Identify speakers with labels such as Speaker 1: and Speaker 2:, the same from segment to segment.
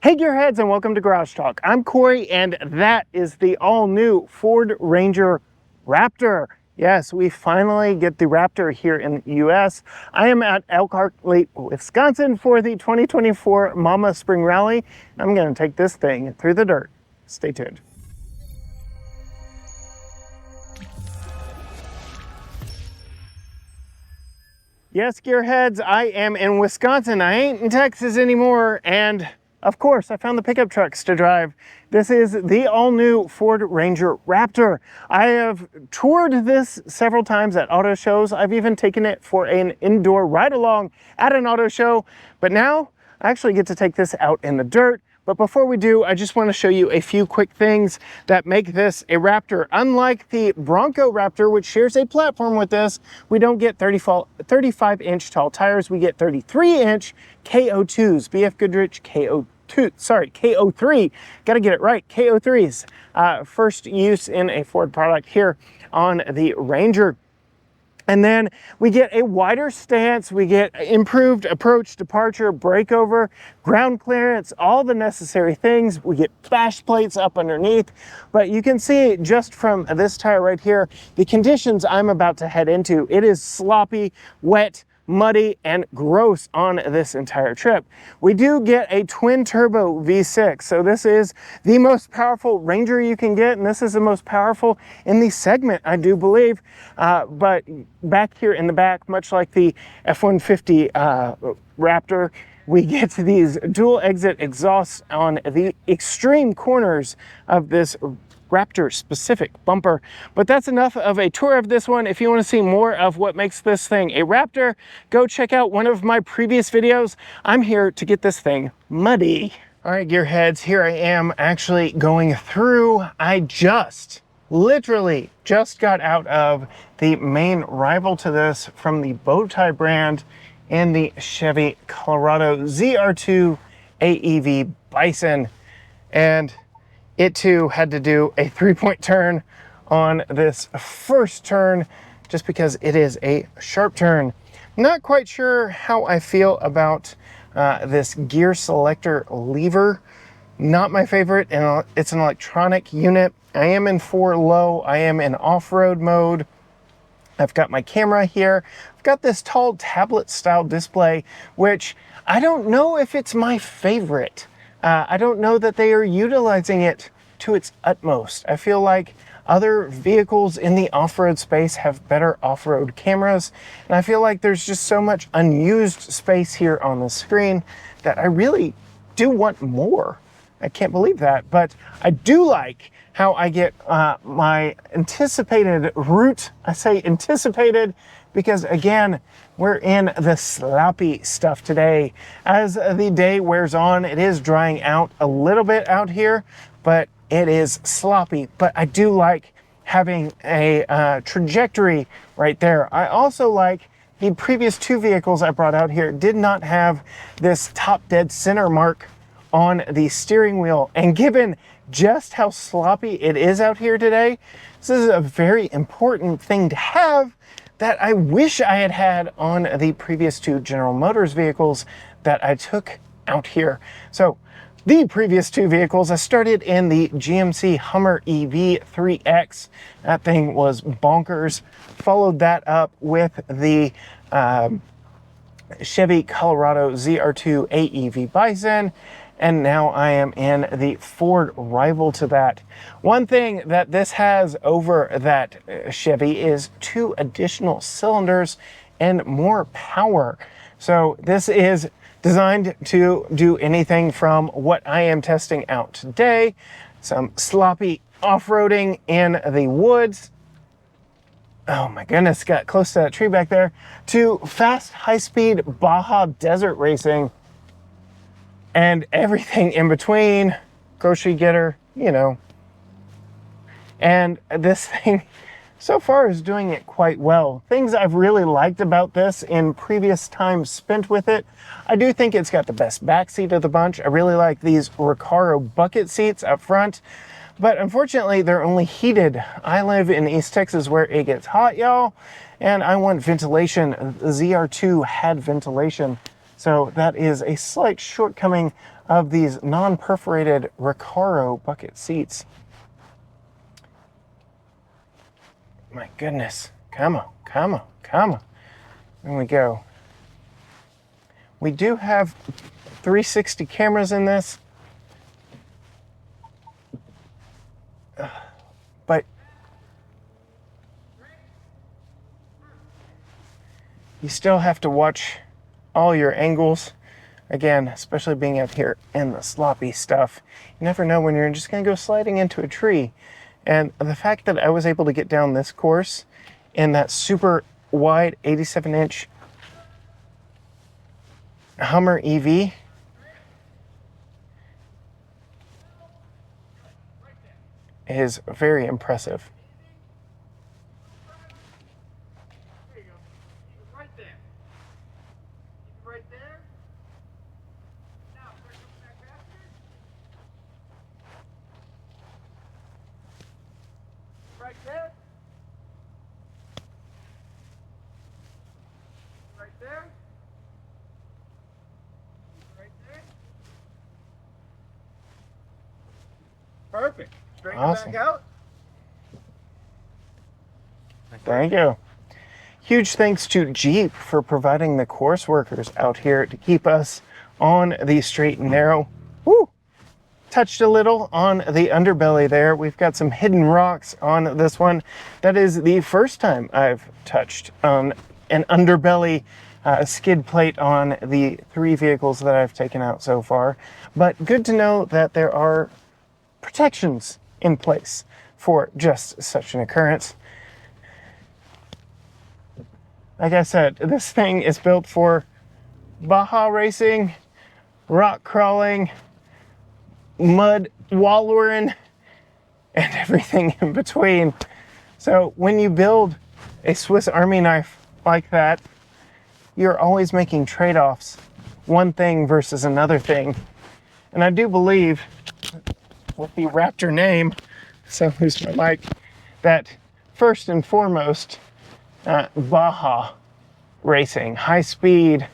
Speaker 1: Hey gearheads, and welcome to Garage Talk. I'm Corey, and that is the all-new Ford Ranger Raptor. Yes, we finally get the Raptor here in the US. I am at Elkhart Lake, Wisconsin for the 2024 Mama Spring Rally. I'm going to take this thing through the dirt. Stay tuned. Yes, gearheads, I am in Wisconsin. I ain't in Texas anymore, and of course, I found the pickup trucks to drive. This is the all-new Ford Ranger Raptor. I have toured this several times at auto shows. I've even taken it for an indoor ride-along at an auto show, but now I actually get to take this out in the dirt. But before we do, I just want to show you a few quick things that make this a Raptor. Unlike the Bronco Raptor, which shares a platform with this, we don't get 35-inch tall tires. We get 33-inch KO2s, BF Goodrich KO3. Got to get it right, KO3s. First use in a Ford product here on the Ranger. And then we get a wider stance, we get improved approach, departure, breakover, ground clearance, all the necessary things. We get bash plates up underneath, but you can see just from this tire right here, the conditions I'm about to head into. It is sloppy, wet, muddy, and gross on this entire trip. We do get a twin turbo V6, so this is the most powerful Ranger you can get, and this is the most powerful in the segment, I do believe. But back here in the back, much like the F-150 Raptor, we get these dual exit exhausts on the extreme corners of this Raptor specific bumper. But that's enough of a tour of this one. If you want to see more of what makes this thing a Raptor, go check out one of my previous videos. I'm here to get this thing muddy. All right, gearheads, here I am actually going through. I literally just got out of the main rival to this from the Bowtie brand and the Chevy Colorado ZR2 AEV Bison. And it too had to do a 3-point turn on this first turn just because it is a sharp turn. Not quite sure how I feel about this gear selector lever. Not my favorite, and it's an electronic unit. I am in 4 low, I am in off-road mode. I've got my camera here. I've got this tall tablet style display, which I don't know if it's my favorite. I don't know that they are utilizing it to its utmost. I feel like other vehicles in the off-road space have better off-road cameras, and I feel like there's just so much unused space here on the screen that I really do want more. I can't believe that, but I do like how I get my anticipated route. I say anticipated because, again, we're in the sloppy stuff today. As the day wears on, it is drying out a little bit out here, but it is sloppy. But I do like having a trajectory right there. I also like the previous 2 vehicles I brought out here did not have this top dead center mark on the steering wheel. And given just how sloppy it is out here today, this is a very important thing to have that I wish I had had on the previous 2 General Motors vehicles that I took out here. So the previous 2 vehicles, I started in the GMC Hummer EV 3X. That thing was bonkers. Followed that up with the Chevy Colorado ZR2 AEV Bison. And now I am in the Ford rival to that. One thing that this has over that Chevy is 2 additional cylinders and more power. So this is designed to do anything from what I am testing out today, some sloppy off-roading in the woods. Oh my goodness, got close to that tree back there, to fast, high-speed Baja desert racing. And everything in between, grocery getter, you know. And this thing so far is doing it quite well. Things I've really liked about this in previous times spent with it, I do think it's got the best backseat of the bunch. I really like these Recaro bucket seats up front, but unfortunately they're only heated. I live in East Texas where it gets hot, y'all, and I want ventilation. The ZR2 had ventilation. So that is a slight shortcoming of these non-perforated Recaro bucket seats. My goodness, come on, come on, come on. There we go. We do have 360 cameras in this, but you still have to watch all your angles. Again, especially being out here in the sloppy stuff, you never know when you're just gonna go sliding into a tree. And the fact that I was able to get down this course in that super wide 87-inch Hummer EV is very impressive.
Speaker 2: There you go. Keep it right there. Keep it right there. Now, start coming back faster. Right there. Right there. Right there. Perfect. Straighten
Speaker 1: Awesome.
Speaker 2: it back out.
Speaker 1: Thank you. Huge thanks to Jeep for providing the course workers out here to keep us on the straight and narrow. Woo! Touched a little on the underbelly there. We've got some hidden rocks on this one. That is the first time I've touched on an underbelly skid plate on the 3 vehicles that I've taken out so far. But good to know that there are protections in place for just such an occurrence. Like I said, this thing is built for Baja racing, rock crawling, mud wallowing, and everything in between. So when you build a Swiss Army knife like that, you're always making trade-offs, one thing versus another thing. And I do believe, with the Raptor name, so who's my mic, that first and foremost, Baja racing, high speed,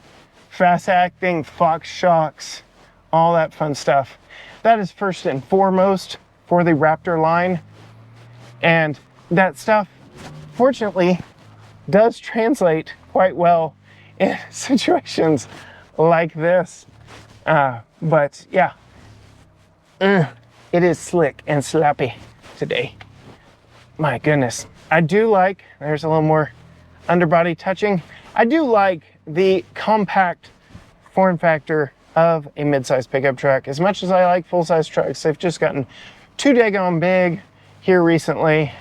Speaker 1: fast acting, Fox shocks, all that fun stuff. That is first and foremost for the Raptor line. And that stuff, fortunately, does translate quite well in situations like this. But yeah, it is slick and sloppy today. My goodness. I do like, there's a little more underbody touching. I do like the compact form factor of a mid-size pickup truck. As much as I like full-size trucks, they've just gotten too daggone big here recently.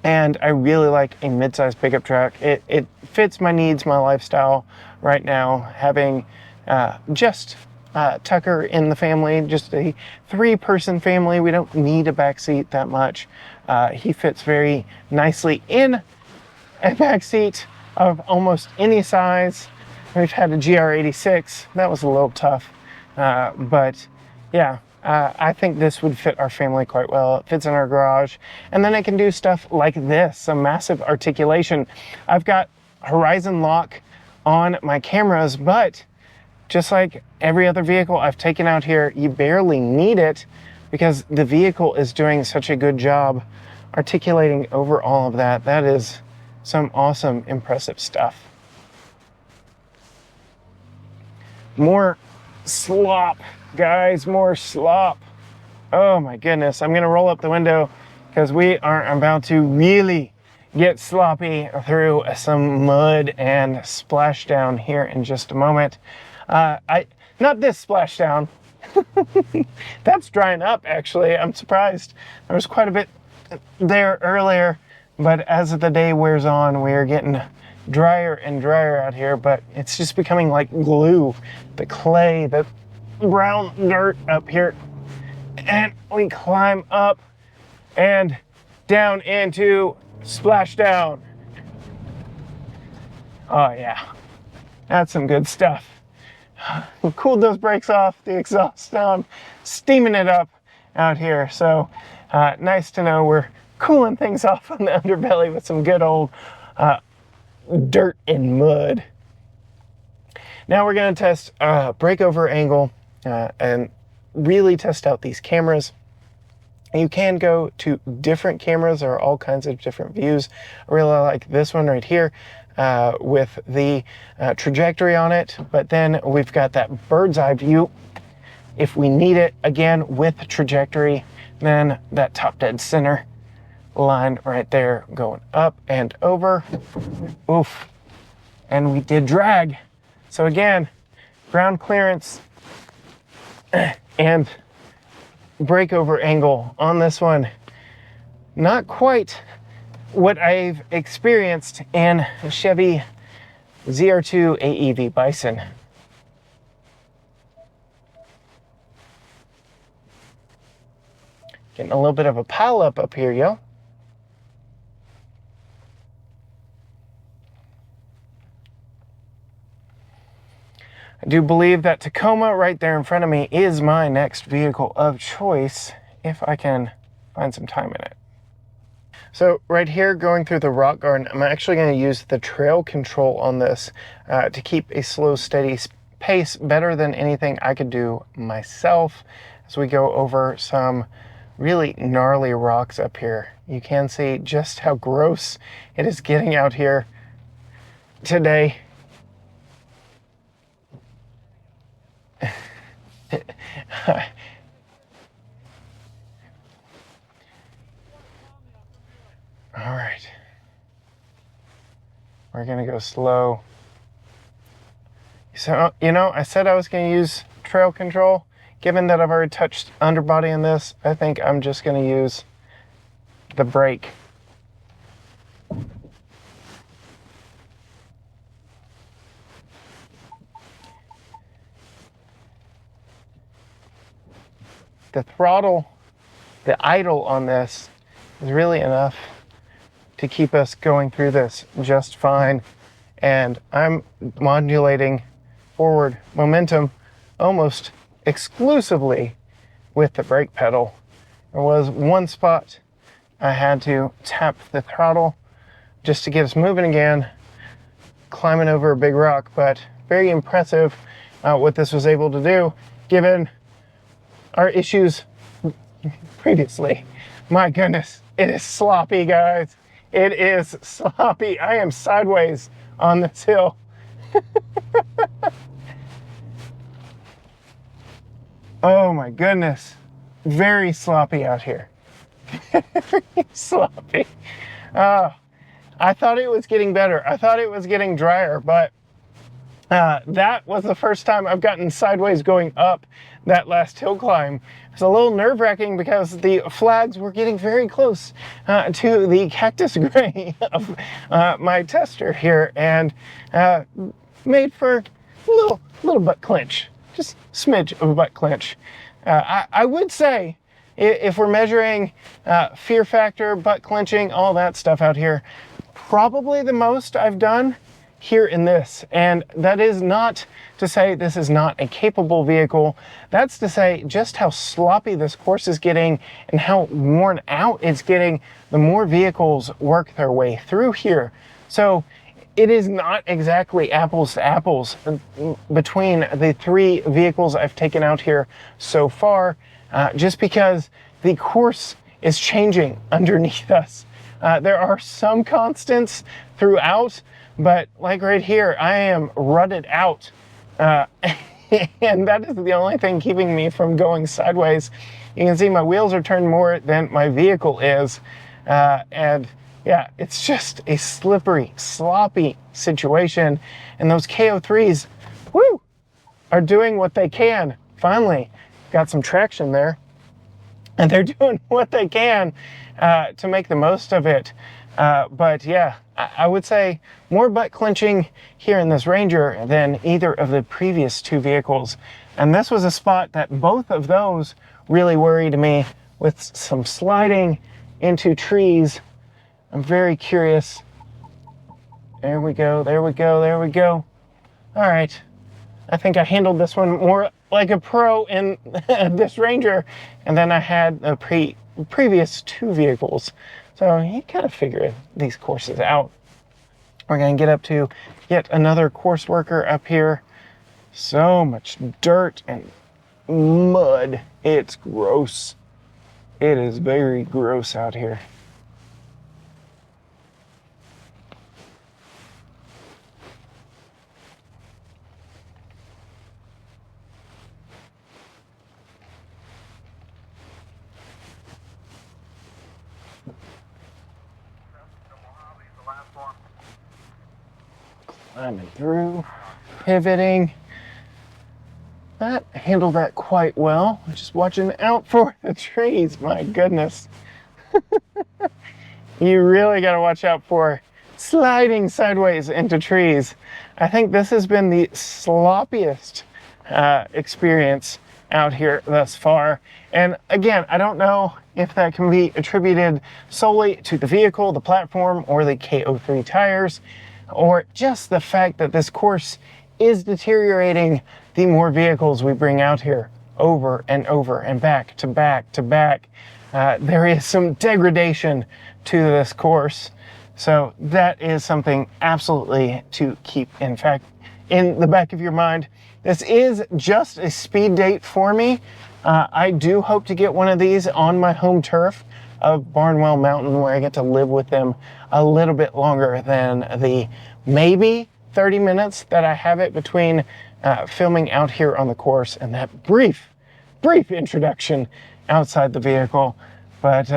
Speaker 1: And I really like a mid-size pickup truck. It fits my needs, my lifestyle right now. Having just Tucker in the family, just a 3-person family. We don't need a back seat that much. He fits very nicely in a back seat of almost any size. We've had a GR86. That was a little tough. But yeah, I think this would fit our family quite well. It fits in our garage. And then it can do stuff like this, some massive articulation. I've got horizon lock on my cameras, but just like every other vehicle I've taken out here, you barely need it because the vehicle is doing such a good job articulating over all of that. That is some awesome, impressive stuff. More slop, guys, more slop. Oh my goodness, I'm gonna roll up the window because we are about to really get sloppy through some mud and splashdown here in just a moment. Not this splashdown. That's drying up, actually. I'm surprised. There was quite a bit there earlier, but as the day wears on, we are getting drier and drier out here, but it's just becoming like glue. The clay, the brown dirt up here. And we climb up and down into splashdown. Oh yeah, that's some good stuff. We cooled those brakes off, the exhaust down, steaming it up out here. So nice to know we're cooling things off on the underbelly with some good old dirt and mud. Now we're going to test breakover angle and really test out these cameras. You can go to different cameras. There are all kinds of different views. I really like this one right here with the trajectory on it, but then we've got that bird's eye view if we need it, again with trajectory. Then that top dead center line right there going up and over. Oof. And we did drag. So again, ground clearance and breakover angle on this one, not quite what I've experienced in Chevy ZR2 AEV Bison. Getting a little bit of a pile up here, yo. I do believe that Tacoma right there in front of me is my next vehicle of choice if I can find some time in it. So right here going through the rock garden, I'm actually going to use the trail control on this to keep a slow, steady pace better than anything I could do myself as we go over some really gnarly rocks up here. You can see just how gross it is getting out here today. All right, we're gonna go slow. So, you know, I said I was gonna use trail control. Given that I've already touched underbody in this, I think I'm just gonna use the brake. The throttle, the idle on this is really enough to keep us going through this just fine. And I'm modulating forward momentum almost exclusively with the brake pedal. There was one spot I had to tap the throttle just to get us moving again, climbing over a big rock, but very impressive what this was able to do given our issues previously. My goodness, it is sloppy, guys. It is sloppy. I am sideways on this hill. Oh my goodness. Very sloppy out here. Very sloppy. I thought it was getting better. I thought it was getting drier, but that was the first time I've gotten sideways going up that last hill climb. It's a little nerve-wracking because the flags were getting very close to the cactus gray of my tester here, and made for a little butt clench, just a smidge of a butt clench. I would say if we're measuring fear factor, butt clenching, all that stuff out here, probably the most I've done here in this. And that is not to say this is not a capable vehicle. That's to say just how sloppy this course is getting and how worn out it's getting the more vehicles work their way through here. So it is not exactly apples to apples between the three vehicles I've taken out here so far, just because the course is changing underneath us. There are some constants throughout, but like right here, I am rutted out. And that is the only thing keeping me from going sideways. You can see my wheels are turned more than my vehicle is. And yeah, it's just a slippery, sloppy situation. And those KO3s, woo, are doing what they can. Finally, got some traction there. And they're doing what they can to make the most of it. But yeah, I would say more butt clenching here in this Ranger than either of the previous two vehicles. And this was a spot that both of those really worried me, with some sliding into trees. I'm very curious. There we go, there we go, there we go. All right, I think I handled this one more like a pro in this Ranger, and then I had the previous two vehicles. So you kind of figure these courses out. We're gonna get up to yet another course worker up here. So much dirt and mud. It's gross. It is very gross out here. Climbing through, pivoting. That handled that quite well. Just watching out for the trees, my goodness. You really got to watch out for sliding sideways into trees. I think this has been the sloppiest experience out here thus far. And again, I don't know if that can be attributed solely to the vehicle, the platform, or the KO3 tires, or just the fact that this course is deteriorating the more vehicles we bring out here over and over and back to back to back. There is some degradation to this course. So that is something absolutely to keep, in fact, in the back of your mind. This is just a speed date for me. I do hope to get one of these on my home turf of Barnwell Mountain, where I get to live with them a little bit longer than the maybe 30 minutes that I have it between filming out here on the course and that brief introduction outside the vehicle. But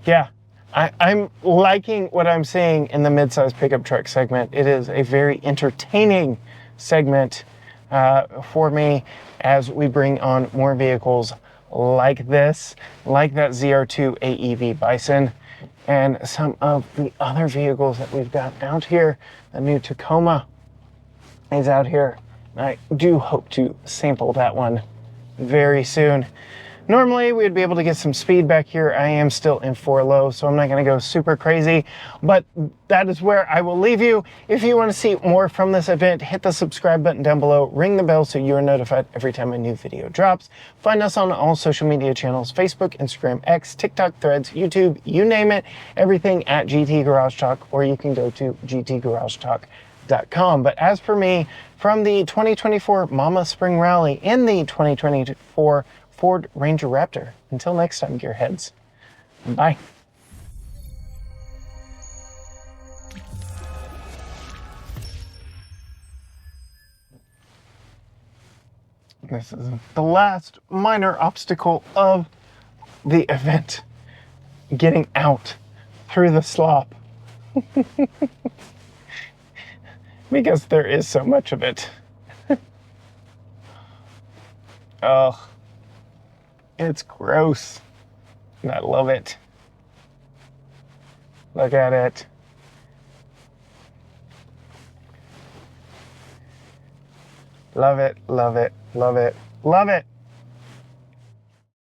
Speaker 1: yeah, I'm liking what I'm seeing in the midsize pickup truck segment. It is a very entertaining segment for me as we bring on more vehicles like this, like that ZR2 AEV Bison, and some of the other vehicles that we've got out here. The new Tacoma is out here. I do hope to sample that one very soon. Normally we'd be able to get some speed back here. I am still in 4 low, so I'm not going to go super crazy, but that is where I will leave you. If you want to see more from this event, hit the subscribe button down below, ring the bell so you are notified every time a new video drops. Find us on all social media channels: Facebook, Instagram, X, TikTok, Threads, YouTube, you name it, everything at GT Garage Talk, or you can go to gtgaragetalk.com. But as for me, from the 2024 Mama Spring Rally in the 2024 Ford Ranger Raptor. Until next time, gearheads. Bye. This is the last minor obstacle of the event. Getting out through the slop. Because there is so much of it. Ugh. It's gross. And I love it. Look at it. Love it, love it, love it, love it.